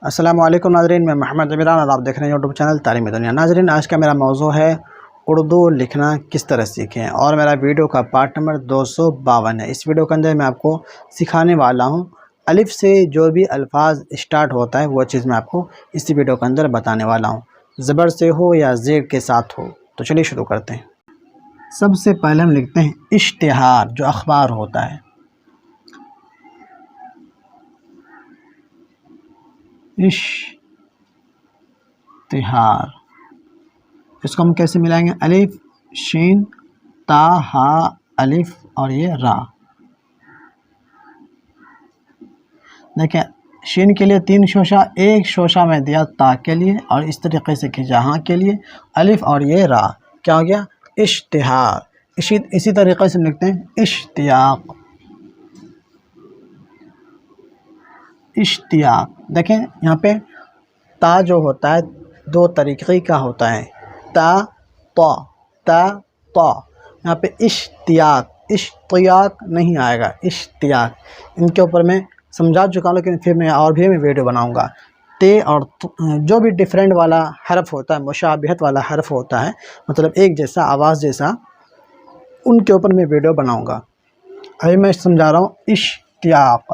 السلام علیکم ناظرین، میں محمد عمران اور آپ دیکھ رہے ہیں یوٹیوب چینل تعلیمی دنیا۔ ناظرین، آج کا میرا موضوع ہے اردو لکھنا کس طرح سیکھیں، اور میرا ویڈیو کا پارٹ نمبر 252 ہے۔ اس ویڈیو کے اندر میں آپ کو سکھانے والا ہوں الف سے جو بھی الفاظ اسٹارٹ ہوتا ہے وہ چیز میں آپ کو اسی ویڈیو کے اندر بتانے والا ہوں، زبر سے ہو یا زیر کے ساتھ ہو۔ تو چلیے شروع کرتے ہیں۔ سب سے پہلے ہم لکھتے ہیں اشتہار، جو اخبار ہوتا ہے۔ اشتہار، اس کو ہم کیسے ملائیں گے؟ الف شین تا ہا الف اور یہ را۔ دیکھیں، شین کے لیے 3 شوشہ، ایک شوشہ میں دیا تا کے لیے اور اس طریقے سے کھینچا ہاں کے لیے، الف اور یہ را، کیا ہو گیا؟ اشتہار۔ اسی طریقے سے ہم لکھتے ہیں اشتیاق۔ اشتیاق، دیکھیں یہاں پہ تا جو ہوتا ہے 2 طریقے کا ہوتا ہے، تا تا تا تا۔ یہاں پہ اشتیاق نہیں آئے گا، اشتیاق۔ ان کے اوپر میں سمجھا چکا ہوں، لیکن پھر میں ویڈیو بناؤں گا۔ تے اور جو بھی ڈیفرنٹ والا حرف ہوتا ہے، مشابہت والا حرف ہوتا ہے، مطلب ایک جیسا، آواز جیسا، ان کے اوپر میں ویڈیو بناؤں گا۔ ابھی میں سمجھا رہا ہوں اشتیاق۔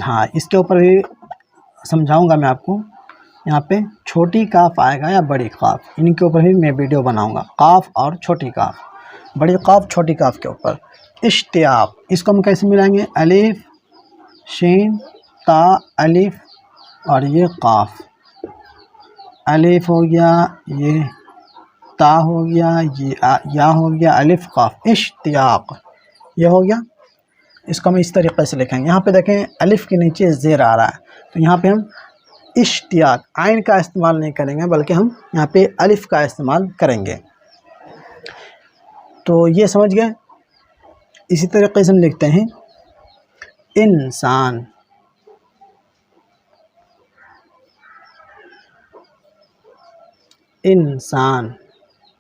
ہاں، اس کے اوپر بھی سمجھاؤں گا میں آپ کو۔ یہاں پہ چھوٹی کاف آئے گا یا بڑی کاف، ان کے اوپر بھی میں ویڈیو بناؤں گا۔ کاف اور چھوٹی کاف، بڑی کاف چھوٹی کاف کے اوپر۔ اشتیاق، اس کو ہم کیسے ملائیں گے؟ الف شین تا الف اور یہ قاف۔ الف ہو گیا، یہ تا ہو گیا، یہ یا ہو گیا، الف قاف، اشتیاق یہ ہو گیا۔ اس کو ہم اس طریقے سے لکھیں گے۔ یہاں پہ دیکھیں الف کے نیچے زیر آ رہا ہے، تو یہاں پہ ہم اشتیاق عین کا استعمال نہیں کریں گے، بلکہ ہم یہاں پہ الف کا استعمال کریں گے۔ تو یہ سمجھ گئے؟ اسی طریقے سے ہم لکھتے ہیں انسان۔ انسان،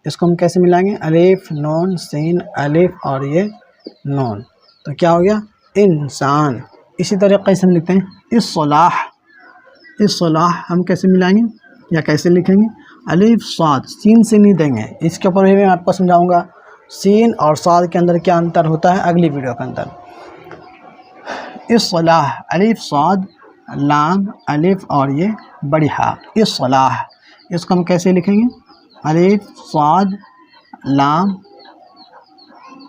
اس کو ہم کیسے ملائیں گے؟ الف نون سین الف اور یہ نون، تو کیا ہو گیا؟ انسان۔ اسی طریقے سے ہم لکھتے ہیں اصلاح۔ اصلاح ہم کیسے ملائیں گے یا کیسے لکھیں گے؟ الف صاد، سین سے نہیں دیں گے، اس کے اوپر بھی میں آپ کو سمجھاؤں گا سین اور صاد کے اندر کیا انتر ہوتا ہے اگلی ویڈیو کے اندر۔ اصلاح، الف صاد لام الف اور یہ بڑی ہا، اصلاح۔ اس کو ہم کیسے لکھیں گے؟ الف صاد لام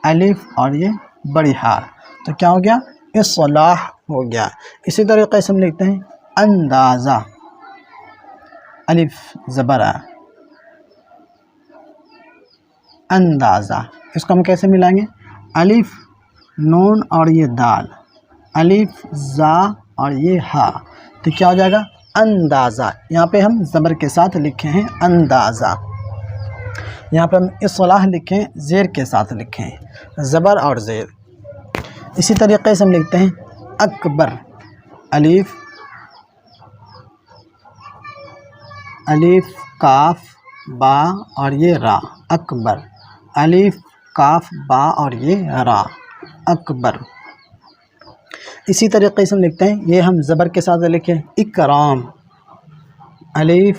الف اور یہ بڑی ہا، تو کیا ہو گیا؟ اصلاح ہو گیا۔ اسی طریقے سے ہم لکھتے ہیں اندازہ۔ الف زبر اندازہ، اس کو ہم کیسے ملائیں گے؟ الف نون اور یہ دال، الف زا اور یہ ہا، تو کیا ہو جائے گا؟ اندازہ۔ یہاں پہ ہم زبر کے ساتھ لکھے ہیں اندازہ، یہاں پہ ہم اصلاح لکھیں زیر کے ساتھ لکھیں، زبر اور زیر۔ اسی طریقے سے ہم لکھتے ہیں اکبر۔ الف کاف با اور یہ را، اکبر۔ الف کاف با اور یہ را، اکبر۔ اسی طریقے سے ہم لکھتے ہیں، یہ ہم زبر کے ساتھ لکھیں اکرام۔ الف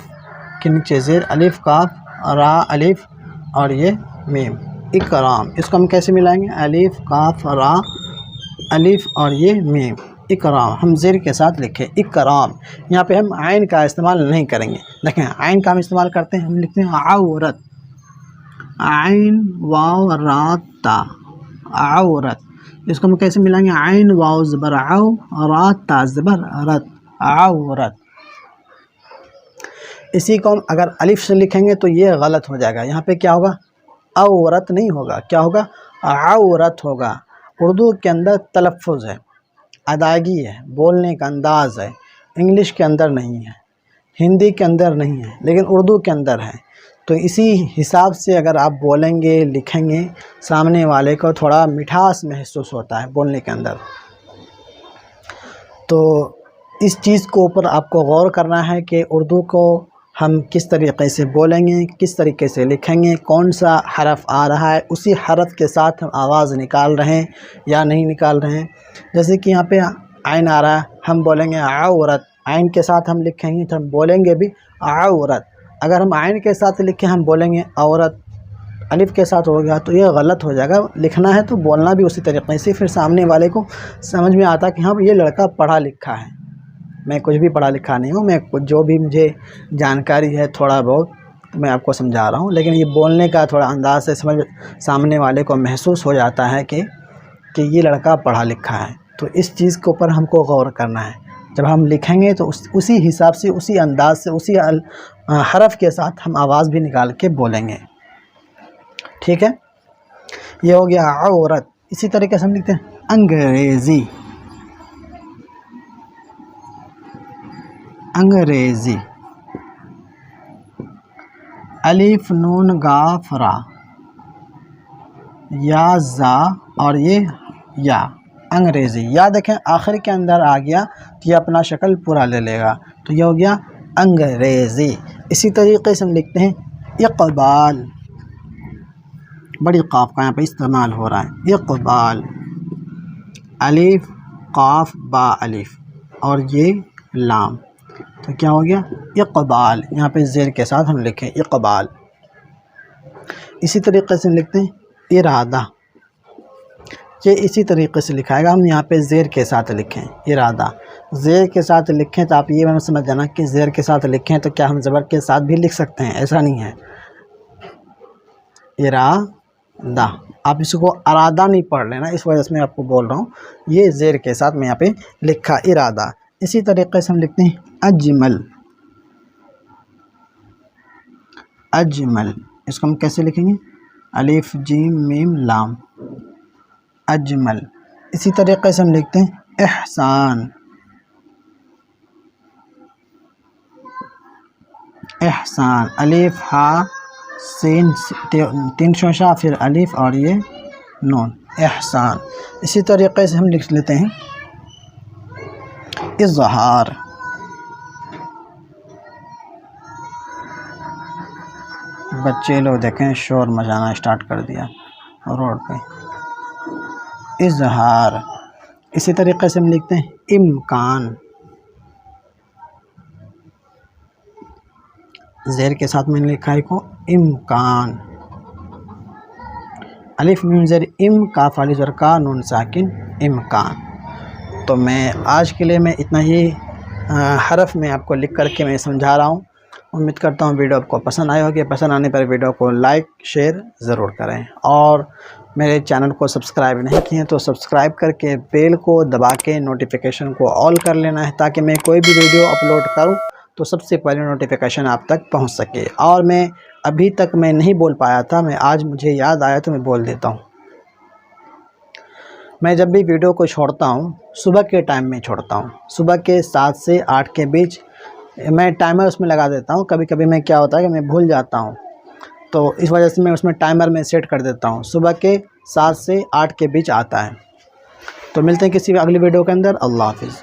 کے نیچے زیر، الف کاف را الف اور یہ میم، اکرام۔ اس کو ہم کیسے ملائیں گے؟ الف کاف را الف اور یہ میم، اکرام۔ ہم زیر کے ساتھ لکھیں اکرام۔ یہاں پہ ہم عین کا استعمال نہیں کریں گے۔ دیکھیں عین کا ہم استعمال کرتے ہیں، ہم لکھتے ہیں عورت، عین واو را تا، عورت۔ اس کو ہم کیسے ملائیں گے؟ عین واو زبر عو را تا زبر رت، عورت۔ اسی کو ہم اگر الف سے لکھیں گے تو یہ غلط ہو جائے گا، یہاں پہ کیا ہوگا؟ عورت نہیں ہوگا، کیا ہوگا؟ عورت ہوگا۔ اردو کے اندر تلفظ ہے، ادائیگی ہے، بولنے کا انداز ہے، انگلش کے اندر نہیں ہے، ہندی کے اندر نہیں ہے، لیکن اردو کے اندر ہے۔ تو اسی حساب سے اگر آپ بولیں گے لکھیں گے، سامنے والے کو تھوڑا مٹھاس محسوس ہوتا ہے بولنے کے اندر۔ تو اس چیز کو اوپر آپ کو غور کرنا ہے کہ اردو کو ہم کس طریقے سے بولیں گے، کس طریقے سے لکھیں گے، کون سا حرف آ رہا ہے، اسی حرف کے ساتھ ہم آواز نکال رہے ہیں یا نہیں نکال رہے ہیں۔ جیسے کہ یہاں پہ عین آ رہا ہے، ہم بولیں گے عورت، عین کے ساتھ ہم لکھیں گے تو ہم بولیں گے بھی عورت۔ اگر ہم عین کے ساتھ لکھیں ہم بولیں گے عورت، الف کے ساتھ ہو گیا تو یہ غلط ہو جائے گا۔ لکھنا ہے تو بولنا بھی اسی طریقے سے، پھر سامنے والے کو سمجھ میں آتا کہ ہاں یہ لڑکا پڑھا لکھا ہے۔ میں کچھ بھی پڑھا لکھا نہیں ہوں، میں جو بھی مجھے جانکاری ہے تھوڑا بہت میں آپ کو سمجھا رہا ہوں، لیکن یہ بولنے کا تھوڑا انداز سے سمجھ سامنے والے کو محسوس ہو جاتا ہے کہ یہ لڑکا پڑھا لکھا ہے۔ تو اس چیز کے اوپر ہم کو غور کرنا ہے۔ جب ہم لکھیں گے تو اسی حساب سے، اسی انداز سے، اسی حرف کے ساتھ ہم آواز بھی نکال کے بولیں گے، ٹھیک ہے؟ یہ ہو گیا عورت۔ اسی طریقے سے ہم لکھتے ہیں انگریزی، انگریزی، الف نون قاف را، یا زا اور یہ یا، انگریزی۔ یا دیکھیں آخر کے اندر آ گیا تو یہ اپنا شکل پورا لے لے گا، تو یہ ہو گیا انگریزی۔ اسی طریقے سے ہم لکھتے ہیں اقبال، بڑی قاف کا یہاں پہ استعمال ہو رہا ہے، اقبال، الف قاف با الف اور یہ لام، تو کیا ہو گیا اقبال۔ یہاں پہ زیر کے ساتھ ہم لکھیں اقبال۔ اسی طریقے سے لکھتے ہیں ارادہ، یہ اسی طریقے سے لکھائے گا، ہم یہاں پہ زیر کے ساتھ لکھیں ارادہ، زیر کے ساتھ لکھیں تو آپ یہ سمجھ جانا کہ زیر کے ساتھ لکھیں تو کیا ہم زبر کے ساتھ بھی لکھ سکتے ہیں، ایسا نہیں ہے۔ ارادہ، آپ اس کو ارادہ نہیں پڑھ لینا، اس وجہ سے میں آپ کو بول رہا ہوں، یہ زیر کے ساتھ میں یہاں پہ لکھا ارادہ۔ اسی طریقے سے ہم لکھتے ہیں اجمل، اجمل، اس کو ہم کیسے لکھیں گے؟ الف جیم میم لام، اجمل۔ اسی طریقے سے ہم لکھتے ہیں احسان، احسان، الف ہا سین تین شوشہ پھر الف اور یہ نون، احسان۔ اسی طریقے سے ہم لکھ لیتے ہیں اظہار، بچے لوگ دیکھیں شور مچانا اسٹارٹ کر دیا روڈ پہ، اظہار۔ اسی طریقے سے ہم لکھتے ہیں امکان، زیر کے ساتھ میں نے لکھا ہے کو امکان، الف میم زیر ام کاف علی زر کا نون ساکن امکان۔ تو میں آج کے لیے میں اتنا ہی حرف میں آپ کو لکھ کر کے میں سمجھا رہا ہوں۔ امید کرتا ہوں ویڈیو آپ کو پسند آئی ہوگی، پسند آنے پر ویڈیو کو لائک شیئر ضرور کریں، اور میرے چینل کو سبسکرائب نہیں کیے تو سبسکرائب کر کے بیل کو دبا کے نوٹیفیکیشن کو آل کر لینا ہے، تاکہ میں کوئی بھی ویڈیو اپلوڈ کروں تو سب سے پہلے نوٹیفیکیشن آپ تک پہنچ سکے۔ اور میں ابھی تک میں نہیں بول پایا تھا، میں آج مجھے یاد آیا تو میں بول دیتا ہوں۔ میں جب بھی ویڈیو کو چھوڑتا ہوں صبح کے ٹائم میں چھوڑتا ہوں، صبح کے 7 سے 8 کے بیچ میں ٹائمر اس میں لگا دیتا ہوں۔ کبھی کبھی میں کیا ہوتا ہے کہ میں بھول جاتا ہوں، تو اس وجہ سے میں اس میں ٹائمر میں سیٹ کر دیتا ہوں، صبح کے 7 سے 8 کے بیچ آتا ہے۔ تو ملتے ہیں کسی اگلی ویڈیو کے اندر، اللہ حافظ۔